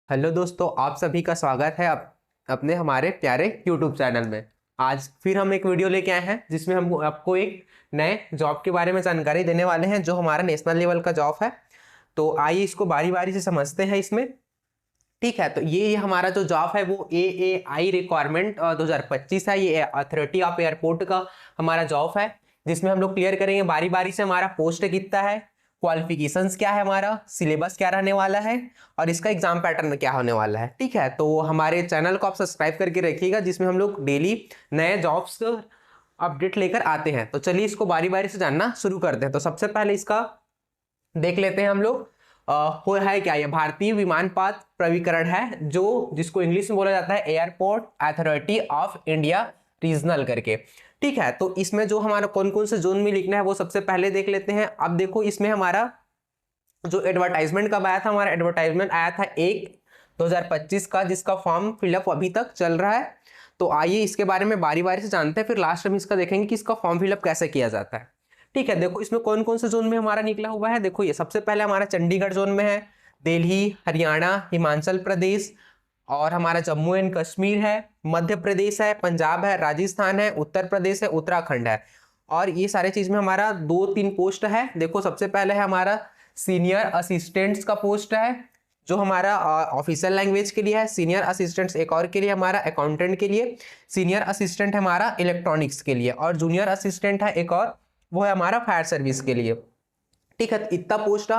Hello दोस्तों, आप सभी का स्वागत है अपने हमारे प्यारे यूट्यूब चैनल में। आज फिर हम एक वीडियो लेके आए हैं जिसमें हम आपको एक नए जॉब के बारे में जानकारी देने वाले हैं जो हमारा नेशनल लेवल का जॉब है। तो आइए इसको बारी बारी से समझते हैं इसमें। ठीक है, तो ये हमारा जो जॉब है वो AAI रिक्वायरमेंट 2025 है। ये अथॉरिटी ऑफ एयरपोर्ट का हमारा जॉब है जिसमें हम लोग क्लियर करेंगे बारी बारी से हमारा पोस्ट कितना है, क्वालिफिकेशंस क्या है, हमारा सिलेबस क्या रहने वाला है और इसका एग्जाम पैटर्न क्या होने वाला है। ठीक है, तो हमारे चैनल को आप सब्सक्राइब करके रखिएगा जिसमें हम लोग डेली नए जॉब्स अपडेट लेकर आते हैं। तो चलिए इसको बारी बारी से जानना शुरू करते हैं। तो सबसे पहले इसका देख लेते हैं हम लोग। हो है क्या, ये भारतीय विमानपथ प्राधिकरण है जो जिसको इंग्लिश में बोला जाता है airport authority of India regional करके। ठीक है, तो इसमें जो हमारा कौन कौन से जोन में लिखना है वो सबसे पहले देख लेते हैं। अब देखो इसमें हमारा जो एडवर्टाइजमेंट कब आया था, हमारा एडवर्टाइजमेंट आया था 1/2025 का, जिसका फॉर्म फिलअप अभी तक चल रहा है। तो आइए इसके बारे में बारी बारी से जानते हैं, फिर लास्ट में इसका देखेंगे कि इसका फॉर्म फिलअप कैसे किया जाता है। ठीक है, देखो इसमें कौन कौन से जोन में हमारा निकला हुआ है। देखो ये सबसे पहले हमारा चंडीगढ़ जोन में है, दिल्ली, हरियाणा, हिमाचल प्रदेश और हमारा जम्मू एंड कश्मीर है, मध्य प्रदेश है, पंजाब है, राजस्थान है, उत्तर प्रदेश है, उत्तराखंड है। और ये सारे चीज में हमारा 2-3 पोस्ट है। देखो सबसे पहले है हमारा सीनियर असिस्टेंट्स का पोस्ट है जो हमारा ऑफिशियल लैंग्वेज के लिए है। सीनियर असिस्टेंट्स एक और के लिए हमारा अकाउंटेंट के लिए। सीनियर असिस्टेंट हमारा इलेक्ट्रॉनिक्स के लिए और जूनियर असिस्टेंट है एक और, वो है हमारा फायर सर्विस के लिए। ठीक है, इतना पोस्ट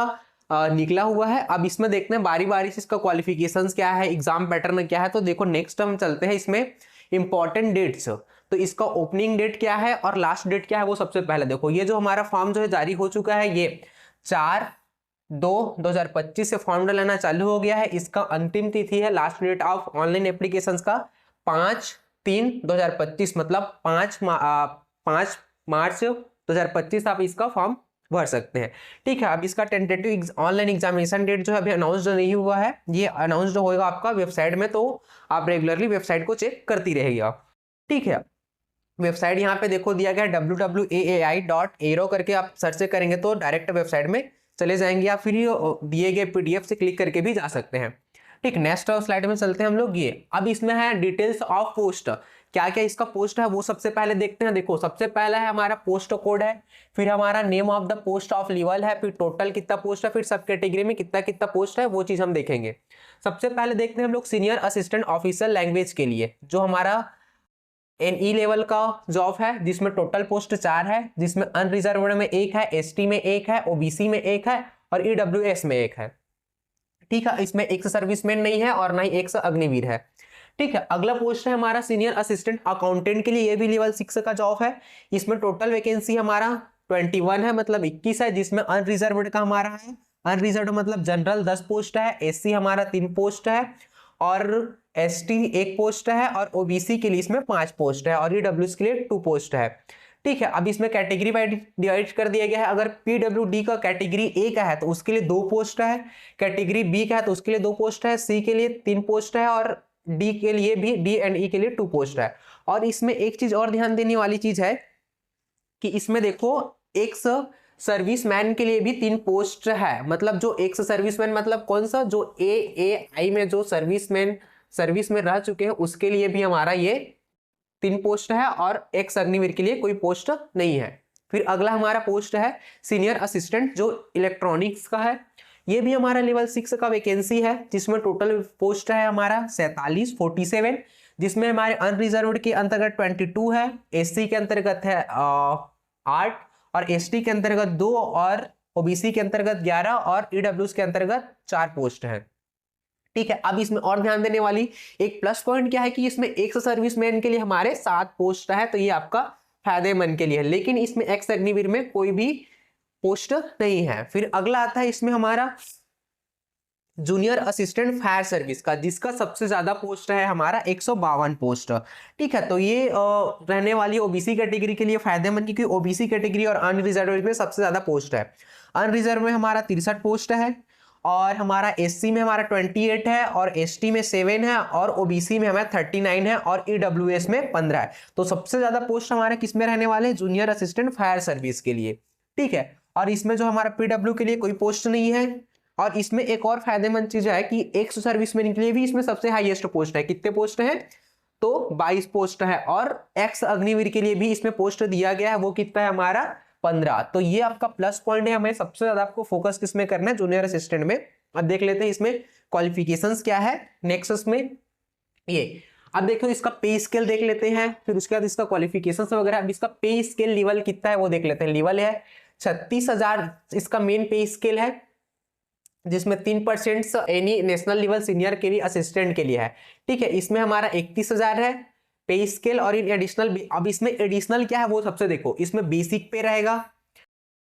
निकला हुआ है। अब इसमें देखते हैं बारी बारी से इसका क्वालिफिकेशंस क्या है, एग्जाम पैटर्न क्या है। तो देखो नेक्स्ट हम चलते हैं इसमें इंपॉर्टेंट डेट्स। तो इसका ओपनिंग डेट क्या है और लास्ट डेट क्या है वो सबसे पहले देखो। ये जो हमारा फॉर्म जो है जारी हो चुका है, ये 4/2/2025 से फॉर्म डलाना चालू हो गया है। इसका अंतिम तिथि है last date of online applications का 5/3/2025, मतलब 5 मार्च 2025 आप इसका फॉर्म भर सकते हैं। ठीक है, अब इसका टेंटेटिव ऑनलाइन एग्जामिनेशन डेट जो है अभी अनाउंस नहीं हुआ है, ये अनाउंस होगा आपका वेबसाइट में, तो आप रेगुलरली वेबसाइट को चेक करती रहेगा। ठीक है, वेबसाइट यहाँ पे देखो दिया गया है www.aai.aero करके, आप सर्च करेंगे तो डायरेक्ट वेबसाइट में चले जाएंगे या फिर दिए गए PDF से क्लिक करके भी जा सकते हैं। ठीक, नेक्स्ट स्लाइड में चलते हैं हम लोग। ये अब इसमें है डिटेल्स ऑफ पोस्ट, क्या क्या इसका पोस्ट है वो सबसे पहले देखते हैं। देखो सबसे पहला है हमारा पोस्ट कोड है, फिर हमारा name of the post of level है, फिर टोटल कितना पोस्ट है, फिर सब कैटेगरी में कितना कितना पोस्ट है वो चीज हम देखेंगे। सबसे पहले देखते हैं हम लोग सीनियर असिस्टेंट ऑफिसर लैंग्वेज के लिए, जो हमारा NE लेवल का जॉब है जिसमें टोटल पोस्ट 4 है, जिसमें अनरिजर्व्ड में 1 है, ST में 1 है, OBC में 1 है और EWS में 1 है। ठीक है, इसमें एक सर्विसमैन नहीं है और ना ही एक अग्निवीर है। ठीक है, अगला पोस्ट है हमारा सीनियर असिस्टेंट अकाउंटेंट के लिए, ये भी लेवल 6 का जॉब है। इसमें टोटल वैकेंसी हमारा 21 है, मतलब 21 है, जिसमें अनरिजर्व्ड का हमारा है, अनरिजर्व्ड मतलब जनरल 10 पोस्ट है, SC हमारा 3 पोस्ट है और ST 1 पोस्ट है और OBC के लिए इसमें 5 पोस्ट है और EWS के लिए 2 पोस्ट है। ठीक है, अब इसमें कैटेगरी वाइज डिवाइड कर दिया गया है। अगर PWD का कैटेगरी A का है तो उसके लिए 2 पोस्ट है, कैटेगरी B का है तो उसके लिए 2 पोस्ट है, C के लिए 3 पोस्ट है और D के लिए भी, D एंड E के लिए 2 पोस्ट है। और इसमें एक चीज और ध्यान देने वाली चीज है कि इसमें देखो एक्स सर्विसमैन के लिए भी 3 पोस्ट है। मतलब जो एक्स सर्विसमैन मतलब कौन सा, जो AAI में जो सर्विस में रह चुके हैं उसके लिए भी हमारा ये 3 पोस्ट है और एक्स अग्निवीर के लिए कोई पोस्ट नहीं है। फिर अगला हमारा पोस्ट है सीनियर असिस्टेंट जो इलेक्ट्रॉनिक्स का है, ये भी हमारा लेवल 6 का वैकेंसी है, जिसमें टोटल पोस्ट है हमारा 47 जिसमें हमारे अनरिजर्व्ड के अंतर्गत 22 है, SC के अंतर्गत है 8 और ST के अंतर्गत 2 और OBC के अंतर्गत 11 और EWS के अंतर्गत 4 पोस्ट है। ठीक है, अब इसमें और ध्यान देने वाली एक प्लस पॉइंट क्या है कि इसमें एक्स सर्विसमैन के लिए हमारे 7 पोस्ट है, तो ये आपका फायदेमंद के लिए है, लेकिन इसमें एक्स अग्निवीर में कोई भी पोस्ट नहीं है। फिर अगला आता है इसमें हमारा जूनियर असिस्टेंट फायर सर्विस का, जिसका सबसे ज्यादा पोस्ट है हमारा 152 पोस्ट। ठीक है, तो ये रहने वाली OBC कैटेगरी के लिए फायदेमंद, क्योंकि OBC कैटेगरी और अनरिजर्व में सबसे ज्यादा पोस्ट है। अनरिजर्व में हमारा 63 पोस्ट है और हमारा SC में हमारा 28 है और ST में 7 है और OBC में हमारा 39 है और EWS में 15 है। तो सबसे ज्यादा पोस्ट हमारे किस में रहने वाले हैं, जूनियर असिस्टेंट फायर सर्विस के लिए। ठीक है, और इसमें जो हमारा PW के लिए कोई पोस्ट नहीं है और इसमें एक और फायदेमंद चीज है कि एक्स सर्विसमैन के लिए भी इसमें सबसे हाईएस्ट पोस्ट है। कितने पोस्ट है? तो 22 पोस्ट है। और एक्स अग्निवीर के लिए भी इसमें पोस्ट दिया गया है, वो कितना है हमारा 15। तो ये आपका प्लस पॉइंट है। हमें सबसे ज्यादा आपको फोकस किसमें करना है? जूनियर असिस्टेंट में। अब देख लेते हैं इसमें क्वालिफिकेशंस क्या है नेक्सस में। ये अब देखो इसका पे स्केल देख लेते हैं, फिर उसके बाद इसका क्वालिफिकेशंस वगैरह। अब इसका पे स्केल लेवल कितना है वो देख लेते हैं। लेवल है 36,000 इसका मेन पे स्केल है, जिसमें 3% एनी नेशनल लेवल सीनियर के लिए असिस्टेंट के लिए है। ठीक है, इसमें हमारा 31,000 है पे स्केल। और इन एडिशनल, अब इसमें एडिशनल क्या है वो सबसे देखो, इसमें बेसिक पे रहेगा,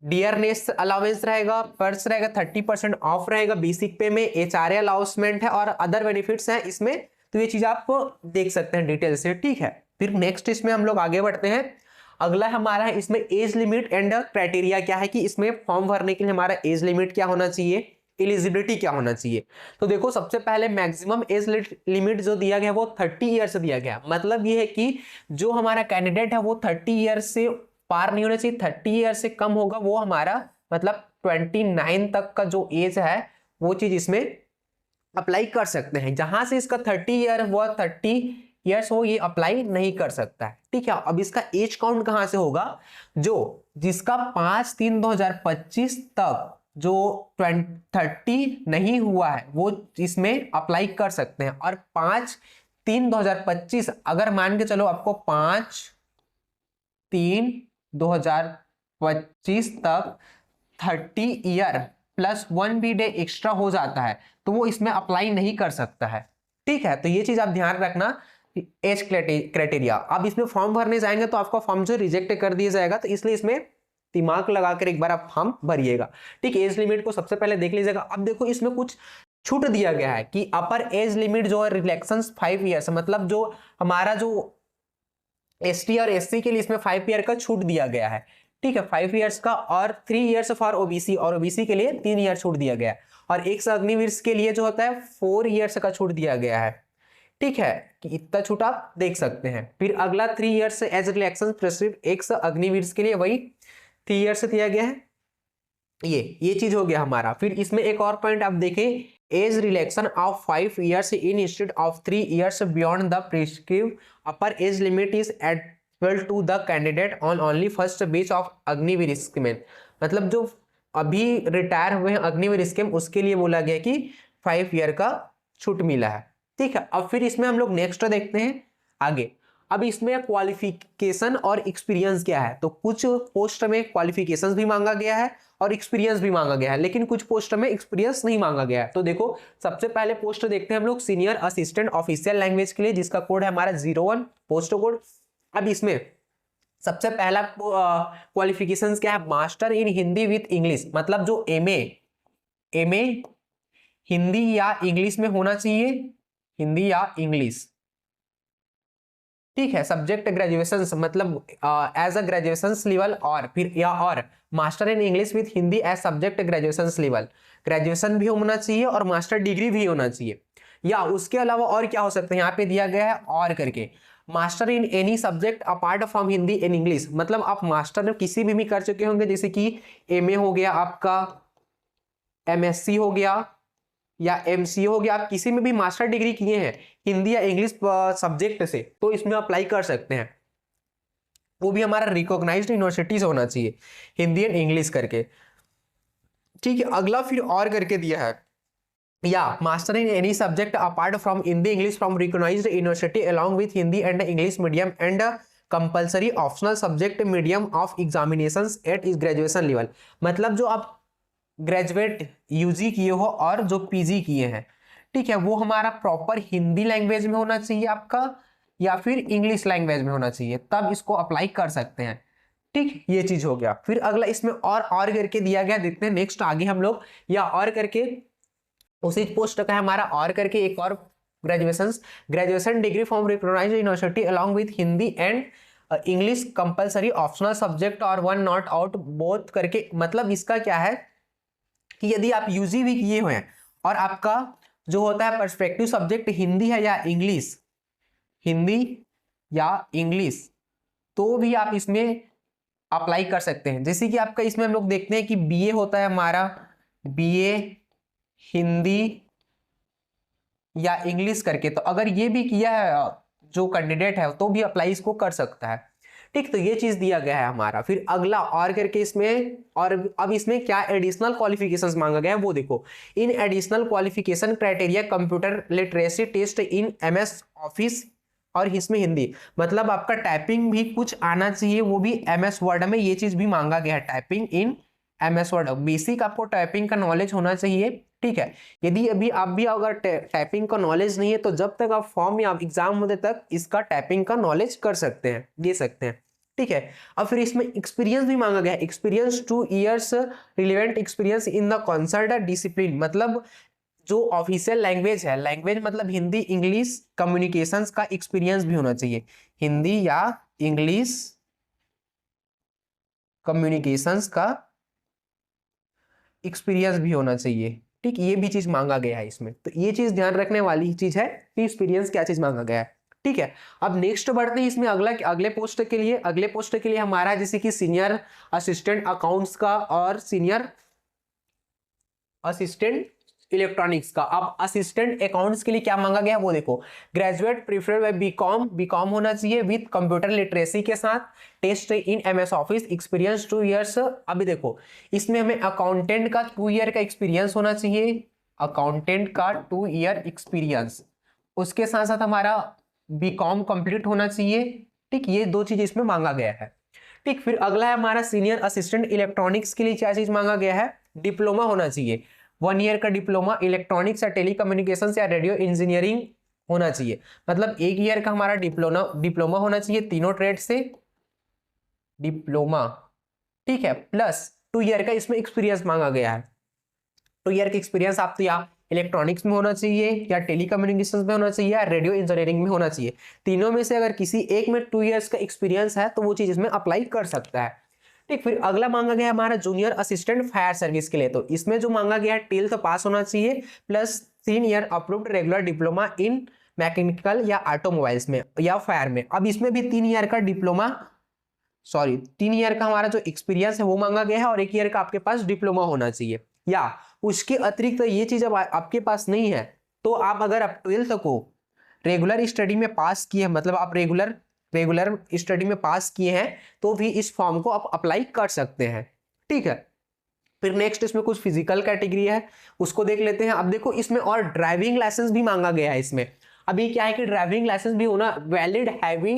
डियरनेस अलाउंस रहेगा, पर्स रहेगा, 30% ऑफ रहेगा बेसिक पे में, एचआरए अलाउंसमेंट है और अदर बेनिफिट्स हैं इसमें। तो ये चीज आप देख सकते हैं डिटेल से। ठीक है, फिर नेक्स्ट इसमें हम लोग आगे बढ़ते हैं। अगला हमारा है इसमें एज लिमिट एंड क्राइटेरिया क्या है, कि इसमें फॉर्म भरने के लिए हमारा एज लिमिट क्या होना चाहिए, एलिजिबिलिटी क्या होना चाहिए। तो देखो सबसे पहले मैक्सिमम एज लिमिट जो दिया गया है वो 30 ईयर से दिया गया। मतलब ये है कि जो हमारा कैंडिडेट है वो 30 ईयर से पार नहीं होना चाहिए, 30 ईयर से कम होगा वो हमारा मतलब 29 तक का जो एज है वो चीज इसमें अप्लाई कर सकते हैं। जहां से इसका 30 ईयर हुआ 30 ईयर्स हो, ये अप्लाई नहीं कर सकता है। ठीक है, अब इसका एज काउंट कहां से होगा? जो जिसका 5/3/2025 तक जो 30 नहीं हुआ है वो इसमें अप्लाई कर सकते हैं। और 5/3/2025 अगर मान के चलो आपको 5/3/2025 तक 30 ईयर प्लस 1 भी डे एक्स्ट्रा हो जाता है तो वो इसमें अप्लाई नहीं कर सकता है। ठीक है, तो ये चीज आप ध्यान रखना एज क्राइटेरिया। अब इसमें फॉर्म भरने जाएंगे तो आपका फॉर्म जो रिजेक्ट कर दिया जाएगा, तो इसलिए इसमें दिमाग लगाकर एक बार आप फॉर्म भरिएगा। ठीक है, एज लिमिट को सबसे पहले देख लीजिएगा। अब देखो इसमें कुछ छूट दिया गया है कि अपर एज लिमिट जो है रिलैक्शन 5 ईयर्स, मतलब जो हमारा जो एसटी और एससी के लिए इसमें 5 ईयर का छूट दिया गया है। ठीक है, 5 ईयर्स का, और 3 ईयर्स फॉर ओबीसी, और ओबीसी के लिए 3 ईयर छूट दिया गया है। और एक्स अग्निवीर के लिए जो होता है 4 ईयर्स का छूट दिया गया है। ठीक है, कि इतना छूट आप देख सकते हैं। फिर अगला 3 years age relaxation prescribed ex Agniveer के लिए वही 3 ईयर्स दिया गया है। ये चीज हो गया हमारा। फिर इसमें एक और पॉइंट आप देखें, age relaxation of 5 years in instead of 3 years beyond the prescribed upper age limit is एडवेल to the candidate on only first batch of Agniveer scheme. मतलब जो अभी रिटायर हुए हैं अग्निवीर स्कीम, उसके लिए बोला गया कि 5 ईयर का छूट मिला है। ठीक है, अब फिर इसमें हम लोग नेक्स्ट देखते हैं आगे। अब इसमें क्वालिफिकेशन और एक्सपीरियंस क्या है, तो कुछ पोस्ट में क्वालिफिकेशंस भी मांगा गया है और एक्सपीरियंस भी मांगा गया है, लेकिन कुछ पोस्ट में एक्सपीरियंस नहीं मांगा गया है। तो देखो सबसे पहले पोस्ट देखते हैं हम लोग सीनियर असिस्टेंट ऑफिशियल लैंग्वेज के लिए, जिसका कोड है हमारा 01 पोस्ट कोड। अब इसमें सबसे पहला क्वालिफिकेशंस क्या है, master in Hindi with English, मतलब जो एमए हिंदी या इंग्लिश में होना चाहिए, हिंदी या इंग्लिश। ठीक है, सब्जेक्ट ग्रेजुएशन मतलब एज अ ग्रेजुएशन लेवल, और फिर या और master in English with Hindi as subject graduation level, graduation भी होना चाहिए और मास्टर डिग्री भी होना चाहिए। या उसके अलावा और क्या हो सकता है, यहाँ पे दिया गया है और करके, master in any subject apart from Hindi in English, मतलब आप मास्टर में किसी भी कर चुके होंगे, जैसे कि एमए हो गया आपका, एमएससी हो गया या एमसीए हो गया, आप किसी में भी मास्टर डिग्री किए हैं हिंदी या इंग्लिश सब्जेक्ट से, तो इसमें अप्लाई कर सकते हैं। वो भी हमारा रिकॉग्नाइज्ड यूनिवर्सिटी से होना चाहिए, हिंदी एंड इंग्लिश करके। ठीक है, अगला फिर और करके दिया है, या master in any subject apart from Hindi English from recognised university along with Hindi and English medium and compulsory optional subject medium of examinations at इस ग्रेजुएशन लेवल, मतलब जो आप ग्रेजुएट यूजी किए हो और जो पीजी किए हैं, ठीक है, वो हमारा प्रॉपर हिंदी लैंग्वेज में होना चाहिए आपका, या फिर इंग्लिश लैंग्वेज में होना चाहिए, तब इसको अप्लाई कर सकते हैं। ठीक, ये चीज हो गया। फिर अगला इसमें और करके दिया गया, देखते हैं नेक्स्ट आगे हम लोग, या और करके उसी पोस्ट का है हमारा और करके एक और graduation degree from recognised university along with Hindi and English compulsory optional subject और 1 नॉट आउट बोथ करके। मतलब इसका क्या है कि यदि आप यूजी भी किए हुए हैं और आपका जो होता है पर्सपेक्टिव सब्जेक्ट हिंदी है या इंग्लिश, हिंदी या इंग्लिश, तो भी आप इसमें अप्लाई कर सकते हैं। जैसे कि आपका इसमें हम लोग देखते हैं कि बीए होता है हमारा, बीए हिंदी या इंग्लिश करके, तो अगर ये भी किया है जो कैंडिडेट है तो भी अप्लाई इसको कर सकता है। ठीक, तो ये चीज दिया गया है हमारा। फिर अगला और करके इसमें, और अब इसमें क्या एडिशनल क्वालिफिकेशंस मांगा गया है वो देखो। In additional qualification criteria computer literacy test in MS office, और इसमें हिंदी, मतलब आपका टाइपिंग भी कुछ आना चाहिए, वो भी एमएस वर्ड में, ये चीज भी मांगा गया है, typing in MS word. Basic आपको टाइपिंग का नॉलेज होना चाहिए। ठीक है, यदि अभी आप भी अगर टाइपिंग का नॉलेज नहीं है तो जब तक आप फॉर्म या एग्जाम होते तक इसका टाइपिंग का नॉलेज कर सकते हैं, दे सकते हैं। ठीक है, अब फिर इसमें एक्सपीरियंस भी मांगा गया है। Experience 2 years relevant experience in the concern discipline, मतलब जो ऑफिशियल लैंग्वेज है, लैंग्वेज मतलब हिंदी इंग्लिश कम्युनिकेशंस का एक्सपीरियंस भी होना चाहिए, हिंदी या इंग्लिश कम्युनिकेशंस का एक्सपीरियंस भी होना चाहिए। ठीक, ये भी चीज मांगा गया है इसमें, तो ये चीज ध्यान रखने वाली चीज है कि एक्सपीरियंस क्या चीज मांगा गया है। ठीक है, अब नेक्स्ट बढ़ते हैं इसमें अगले पोस्ट के लिए। अगले पोस्ट के लिए हमारा जैसे कि सीनियर असिस्टेंट अकाउंट्स का और सीनियर असिस्टेंट इलेक्ट्रॉनिक्स का। अब असिस्टेंट अकाउंट्स के लिए क्या मांगा गया है वो देखो। ग्रेजुएट प्रेफर बाय बीकॉम होना चाहिए विद कंप्यूटर लिटरेसी के साथ, test in MS office, experience 2 years. अभी देखो इसमें हमें अकाउंटेंट का 2 ईयर का एक्सपीरियंस होना चाहिए, अकाउंटेंट का 2 ईयर एक्सपीरियंस, उसके साथ साथ हमारा बीकॉम कंप्लीट होना चाहिए। ठीक, ये 2 चीज इसमें मांगा गया है। ठीक, फिर अगला है हमारा सीनियर असिस्टेंट इलेक्ट्रॉनिक्स के लिए क्या चीज मांगा गया है, डिप्लोमा होना चाहिए, 1 ईयर का डिप्लोमा इलेक्ट्रॉनिक्स या टेलीकम्युनिकेशन या रेडियो इंजीनियरिंग होना चाहिए, मतलब 1 ईयर का हमारा डिप्लोमा होना चाहिए तीनों ट्रेड से, डिप्लोमा। ठीक है, प्लस 2 ईयर का इसमें एक्सपीरियंस मांगा गया है। 2 ईयर का एक्सपीरियंस आप तो या इलेक्ट्रॉनिक्स में होना चाहिए या टेलीकम्युनिकेशन में होना चाहिए या रेडियो इंजीनियरिंग में होना चाहिए, तीनों में से अगर किसी एक में 2 ईयर्स का एक्सपीरियंस है तो वो चीज इसमें अप्लाई कर सकता है। ठीक, फिर अगला मांगा गया हमारा जूनियर असिस्टेंट फायर सर्विस के लिए, तो इसमें जो मांगा गया है 12th पास होना चाहिए plus 3 year approved regular diploma in mechanical या ऑटोमोबाइल्स में या फायर में। अब इसमें भी 3 ईयर का डिप्लोमा, सॉरी 3 ईयर का हमारा जो एक्सपीरियंस है वो मांगा गया है, और 1 ईयर का आपके पास डिप्लोमा होना चाहिए, या उसके अतिरिक्त ये चीज अब आपके पास नहीं है तो आप अगर आप 12th को रेगुलर स्टडी में पास किए हैं, मतलब आप रेगुलर स्टडी में पास किए हैं तो भी इस फॉर्म को आप अप्लाई कर सकते हैं। ठीक है, फिर नेक्स्ट इसमें कुछ फिजिकल कैटेगरी है उसको देख लेते हैं। अब देखो इसमें और ड्राइविंग लाइसेंस भी मांगा गया है इसमें। अभी क्या है कि ड्राइविंग लाइसेंस भी होना, वैलिड हैवी,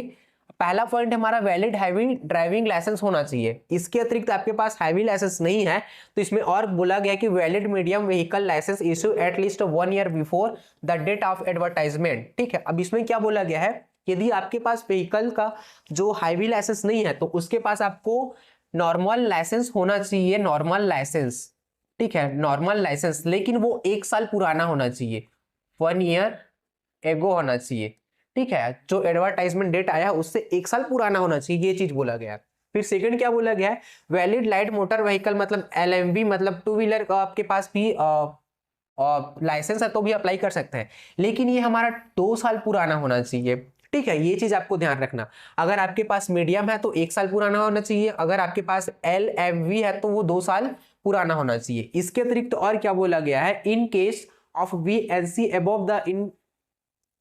पहला पॉइंट हमारा वैलिड हैवी ड्राइविंग लाइसेंस होना चाहिए। इसके अतिरिक्त आपके पास हैवी लाइसेंस नहीं है तो इसमें और बोला गया कि valid medium vehicle licence issue at least 1 year before the date of advertisement. ठीक है, अब इसमें क्या बोला गया है, यदि आपके पास व्हीकल का जो हैवी लाइसेंस नहीं है तो उसके पास आपको नॉर्मल लाइसेंस होना चाहिए, नॉर्मल लाइसेंस। ठीक है, नॉर्मल लाइसेंस, लेकिन वो 1 साल पुराना होना चाहिए, 1 ईयर एगो होना चाहिए। ठीक है, जो एडवर्टाइजमेंट डेट आया उससे 1 साल पुराना होना चाहिए, ये चीज बोला गया है। फिर सेकंड क्या बोला गया है, वैलिड लाइट मोटर व्हीकल, मतलब LMV, मतलब 2 व्हीलर का आपके पास भी लाइसेंस है तो भी अप्लाई कर सकते हैं, लेकिन ये हमारा 2 साल पुराना होना चाहिए। ठीक है, ये चीज आपको ध्यान रखना। अगर आपके पास मीडियम है तो 1 साल पुराना होना चाहिए, अगर आपके पास LMV है तो वो 2 साल पुराना होना चाहिए। इसके अतिरिक्त और क्या बोला गया है, in case of VNC above the इन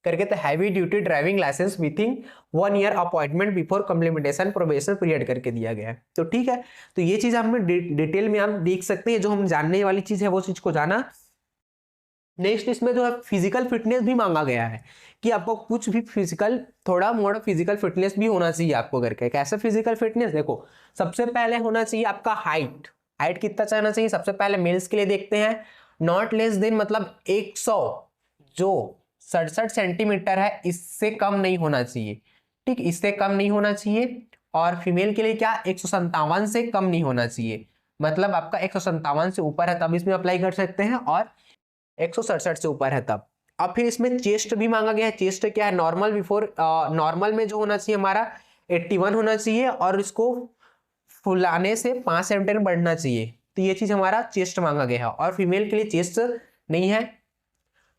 करके तो heavy duty driving licence within 1 year appointment before complementation probation period करके दिया गया है। तो ठीक है, तो ये चीज हमें डिटेल में आप देख सकते हैं, जो हम जानने वाली चीज है वो चीज को जाना। नेक्स्ट इसमें जो है फिजिकल फिटनेस भी मांगा गया है कि आपको कुछ भी फिजिकल, थोड़ा मोड़ा फिजिकल फिटनेस भी होना चाहिए आपको करके। कैसे फिजिकल फिटनेस, देखो सबसे पहले होना चाहिए आपका हाइट। हाइट कितना चाहना चाहिए, सबसे पहले मेल्स के लिए देखते हैं, नॉट लेस देन, मतलब 100 जो 67 सेंटीमीटर है इससे कम नहीं होना चाहिए। ठीक, इससे कम नहीं होना चाहिए। और फीमेल के लिए क्या, 157 से कम नहीं होना चाहिए, मतलब आपका 157 से ऊपर है तब इसमें अप्लाई कर सकते हैं, और 167 से ऊपर है तब। अब फिर इसमें चेस्ट भी मांगा गया है। चेस्ट क्या है, नॉर्मल बिफोर नॉर्मल में जो होना चाहिए हमारा 81 होना चाहिए, और इसको फुलाने से 5 सेंटीमीटर बढ़ना चाहिए। तो ये चीज हमारा चेस्ट मांगा गया है, और फीमेल के लिए चेस्ट नहीं है।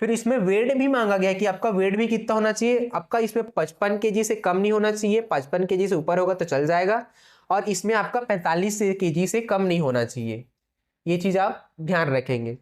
फिर इसमें वेट भी मांगा गया है कि आपका वेट भी कितना होना चाहिए, आपका इसमें 55 kg से कम नहीं होना चाहिए, 55 kg से ऊपर होगा तो चल जाएगा, और इसमें आपका 45 kg से कम नहीं होना चाहिए। ये चीज आप ध्यान रखेंगे।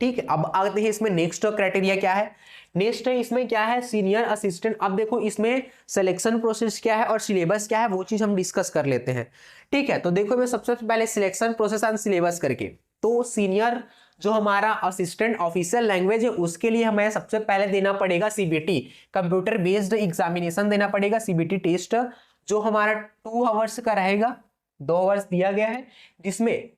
ठीक है, अब आते हैं इसमें नेक्स्ट क्राइटेरिया क्या है। नेक्स्ट है इसमें क्या है, सीनियर असिस्टेंट। अब देखो इसमें सिलेक्शन प्रोसेस क्या है और सिलेबस क्या है वो चीज हम डिस्कस कर लेते हैं। ठीक है, तो देखो मैं सबसे पहले सिलेक्शन प्रोसेस एंड सिलेबस करके, तो सीनियर जो हमारा असिस्टेंट ऑफिशियल लैंग्वेज है उसके लिए हमें सबसे पहले देना पड़ेगा सीबीटी, कंप्यूटर बेस्ड एग्जामिनेशन देना पड़ेगा, सीबीटी टेस्ट, जो हमारा 2 आवर्स का रहेगा, 2 आवर्स दिया गया है, जिसमें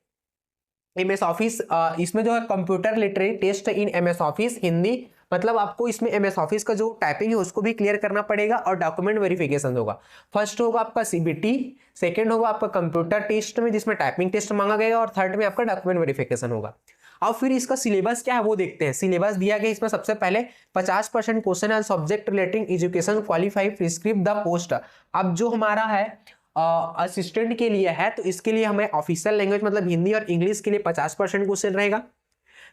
एमएस ऑफिस, इसमें जो है computer literary test in MS office Hindi, मतलब आपको इसमें एमएस ऑफिस का जो टाइपिंग है उसको भी क्लियर करना पड़ेगा और डॉक्यूमेंट वेरिफिकेशन होगा। फर्स्ट होगा आपका सीबीटी, सेकंड होगा आपका कंप्यूटर टेस्ट में जिसमें टाइपिंग टेस्ट मांगा गया और थर्ड में आपका डॉक्यूमेंट वेरिफिकेशन होगा। अब फिर इसका सिलेबस क्या है वो देखते हैं। सिलेबस दिया गया इसमें सबसे पहले 50% question and subject relating education qualify prescribed the post. अब जो हमारा है असिस्टेंट के लिए है तो इसके लिए हमें ऑफिशियल लैंग्वेज मतलब हिंदी और इंग्लिश के लिए 50% क्वेश्चन रहेगा,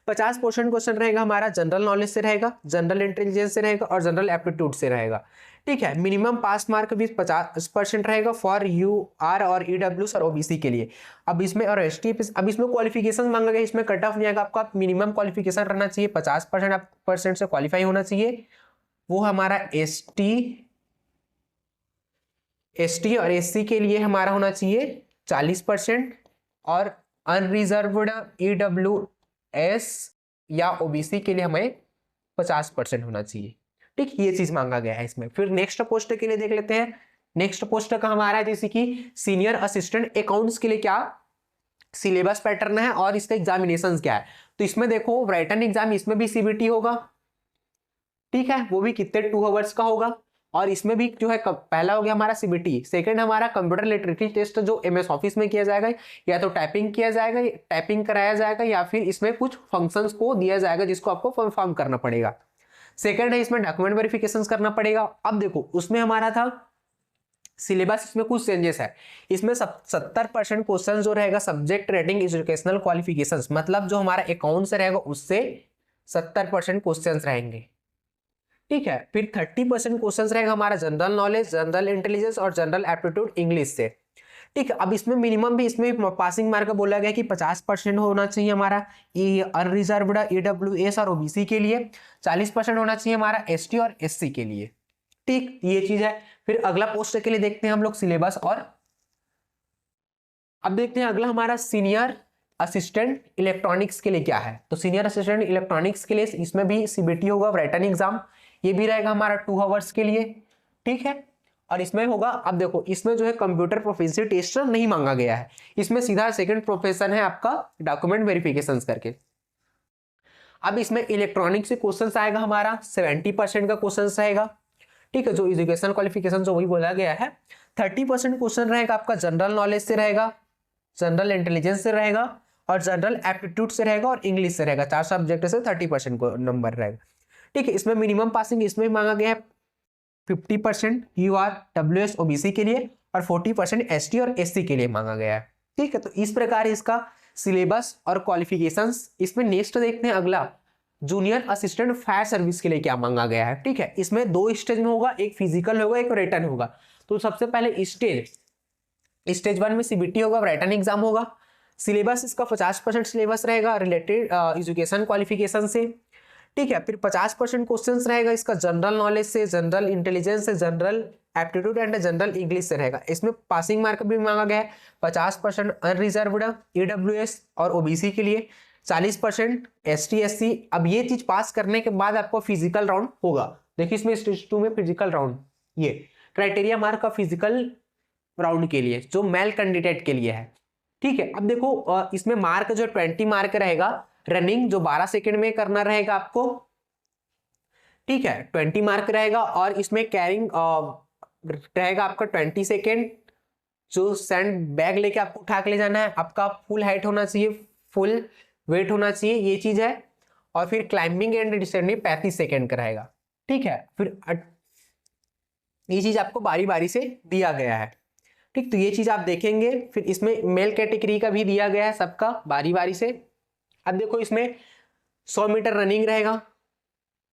50% क्वेश्चन रहेगा हमारा जनरल नॉलेज से रहेगा, जनरल इंटेलिजेंस से रहेगा और जनरल एप्टीट्यूड से रहेगा। ठीक है, मिनिमम पास मार्क भी 50% रहेगा फॉर यूआर और ईडब्ल्यूएस और ओबीसी के लिए। अब इसमें और एसटी, अब इसमें क्वालिफिकेशन मांगा गया, इसमें कट ऑफ नहीं आएगा आपका, मिनिमम क्वालिफिकेशन रहना चाहिए 50% से क्वालिफाई होना चाहिए, वो हमारा एसटी और एससी के लिए हमारा होना चाहिए 40% और अनरिजर्व्ड ईडब्ल्यूएस या ओबीसी के लिए हमें 50% होना चाहिए। ठीक, ये चीज मांगा गया है इसमें। फिर नेक्स्ट पोस्ट के लिए देख लेते हैं। नेक्स्ट पोस्ट का हमारा जैसे कि सीनियर असिस्टेंट अकाउंट्स के लिए क्या सिलेबस पैटर्न है और इसका एग्जामिनेशन क्या है। तो इसमें देखो रिटन एग्जाम, इसमें भी सीबीटी होगा, ठीक है, वो भी कितने 2 आवर्स का होगा, और इसमें भी जो है पहला हो गया हमारा सीबीटी, सेकंड हमारा कंप्यूटर लिटरेसी टेस्ट जो एमएस ऑफिस में किया जाएगा, या तो टाइपिंग किया जाएगा, टाइपिंग कराया जाएगा, या फिर इसमें कुछ फंक्शंस को दिया जाएगा जिसको आपको परफॉर्म करना पड़ेगा। सेकंड है इसमें डॉक्यूमेंट वेरिफिकेशन करना पड़ेगा। अब देखो उसमें हमारा था सिलेबस, इसमें कुछ चेंजेस है। इसमें 70% क्वेश्चन जो रहेगा सब्जेक्ट रेटिंग एजुकेशनल क्वालिफिकेशन, मतलब जो हमारा अकाउंट से रहेगा उससे 70% क्वेश्चन रहेंगे। ठीक है, फिर 30% क्वेश्चन रहेगा हमारा जनरल नॉलेज, जनरल इंटेलिजेंस और जनरल एप्टीट्यूड इंग्लिश से। ठीक है, अब इसमें मिनिमम भी इसमें पासिंग मार्क बोला गया कि 50% होना चाहिए हमारा अनरिजर्व्ड ईडब्ल्यूएस और ओबीसी के लिए, 40% होना चाहिए हमारा एसटी और एससी के लिए। ठीक, ये चीज है। फिर अगला पोस्ट के लिए देखते हैं हम लोग सिलेबस, और अब देखते हैं अगला हमारा सीनियर असिस्टेंट इलेक्ट्रॉनिक्स के लिए क्या है। तो सीनियर असिस्टेंट इलेक्ट्रॉनिक्स के लिए इसमें भी सीबीटी होगा, रिटन एग्जाम, ये भी रहेगा हमारा 2 आवर्स के लिए। ठीक है, और इसमें होगा, अब देखो इसमें जो है कंप्यूटर प्रोफिशिएंसी टेस्ट नहीं मांगा गया है, इसमें सीधा सेकंड प्रोफेशन है आपका डॉक्यूमेंट वेरिफिकेशन करके। अब इसमें इलेक्ट्रॉनिक्स से क्वेश्चन आएगा हमारा 70% का क्वेश्चन रहेगा। ठीक है, जो एजुकेशन क्वालिफिकेशन जो वही बोला गया है। 30% क्वेश्चन रहेगा आपका जनरल नॉलेज से रहेगा, जनरल इंटेलिजेंस से रहेगा और जनरल एप्टीट्यूड से रहेगा और इंग्लिश से रहेगा। 4 सब्जेक्ट से 30% को नंबर रहेगा। ठीक है, इसमें मिनिमम पासिंग इसमें मांगा गया है 50% यूआर डब्ल्यूएस ओबीसी के लिए और 40% एसटी और एससी के लिए मांगा गया है। ठीक है, तो इस प्रकार इसका सिलेबस और क्वालिफिकेशंस। इसमें नेक्स्ट देखते हैं अगला, जूनियर असिस्टेंट फायर सर्विस के लिए क्या मांगा गया है। ठीक है, इसमें 2 स्टेज में होगा, एक फिजिकल होगा एक रिटन होगा। तो सबसे पहले स्टेज 1 में सीबीटी होगा, रिटन एग्जाम होगा। सिलेबस इसका 50% सिलेबस रहेगा रिलेटेड एजुकेशन क्वालिफिकेशन से। ठीक है, फिर 50% क्वेश्चंस रहेगा इसका जनरल नॉलेज से, जनरल इंटेलिजेंस से, general aptitude and general English से रहेगा। इसमें पासिंग मार्क भी मांगा गया है 50% अनरिजर्व्ड ईडब्ल्यूएस और ओबीसी के लिए, 40% एसटी एससी। अब ये चीज पास करने के बाद आपको फिजिकल राउंड होगा। देखिए इसमें स्टेज 2 में फिजिकल राउंड, ये क्राइटेरिया मार्क का फिजिकल राउंड के लिए जो मेल कैंडिडेट के लिए है। ठीक है, अब देखो इसमें मार्क जो 20 मार्क रहेगा, रनिंग जो 12 सेकंड में करना रहेगा आपको। ठीक है, 20 मार्क रहेगा, और इसमें कैरिंग रहेगा आपका 20 सेकंड, जो सैंड बैग लेके आपको उठा के ले जाना है, आपका फुल हाइट होना चाहिए, फुल वेट होना चाहिए, ये चीज है। और फिर क्लाइंबिंग एंड डिसेंडिंग 35 सेकंड का रहेगा। ठीक है, फिर ये चीज आपको बारी बारी से दिया गया है। ठीक, तो ये चीज आप देखेंगे। फिर इसमें मेल कैटेगरी का भी दिया गया है सबका बारी बारी से। अब देखो इसमें 100 मीटर रनिंग रहेगा,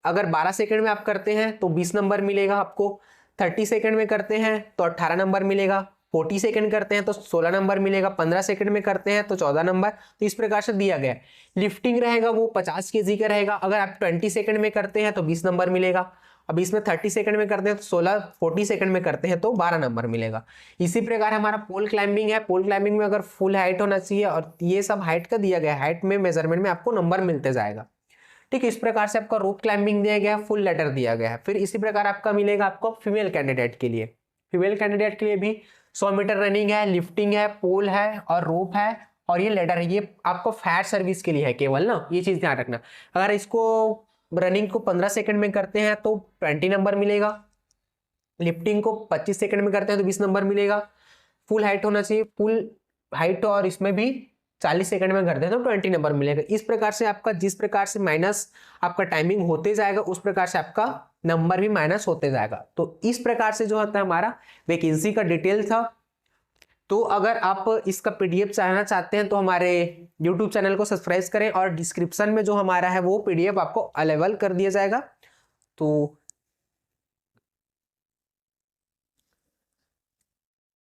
अगर 12 सेकंड में आप करते हैं तो 20 नंबर मिलेगा आपको, 30 सेकंड में करते हैं तो 18 नंबर मिलेगा, 40 सेकंड करते हैं तो 16 नंबर मिलेगा, 15 सेकंड में करते हैं तो 14 नंबर। तो इस प्रकार से दिया गया है। लिफ्टिंग रहेगा वो 50 kg का रहेगा, अगर आप 20 सेकंड में करते हैं तो 20 नंबर मिलेगा। अब इसमें 30 सेकंड में करते हैं तो 16, 40 सेकंड में करते हैं तो 12 नंबर मिलेगा। इसी प्रकार हमारा पोल क्लाइंबिंग है। पोल क्लाइंबिंग में अगर फुल हाइट होना चाहिए और ये सब हाइट का दिया गया है, हाइट में मेजरमेंट में आपको नंबर मिलते जाएगा। ठीक है, इस प्रकार से आपका रोप क्लाइंबिंग दिया गया है, फुल लेटर दिया गया है। फिर इसी प्रकार आपका मिलेगा आपको फीमेल कैंडिडेट के लिए। फीमेल कैंडिडेट के लिए भी 100 मीटर रनिंग है, लिफ्टिंग है, पोल है और रोप है और ये लेटर है। ये आपको फायर सर्विस के लिए है केवल ना, ये चीज ध्यान रखना। अगर इसको रनिंग को 15 सेकंड में करते हैं तो 20 नंबर मिलेगा, लिफ्टिंग को 25 सेकंड में करते हैं तो 20 नंबर मिलेगा। फुल हाइट होना चाहिए, फुल हाइट और इसमें भी 40 सेकंड में करते हैं तो 20 नंबर मिलेगा। इस प्रकार से आपका जिस प्रकार से माइनस आपका टाइमिंग होते जाएगा उस प्रकार से आपका नंबर भी माइनस होते जाएगा। तो इस प्रकार से जो होता है हमारा वैकेंसी का डिटेल था। तो अगर आप इसका पीडीएफ चाहना चाहते हैं तो हमारे यूट्यूब चैनल को सब्सक्राइब करें और डिस्क्रिप्शन में जो हमारा है वो पीडीएफ आपको अवेलेबल कर दिया जाएगा। तो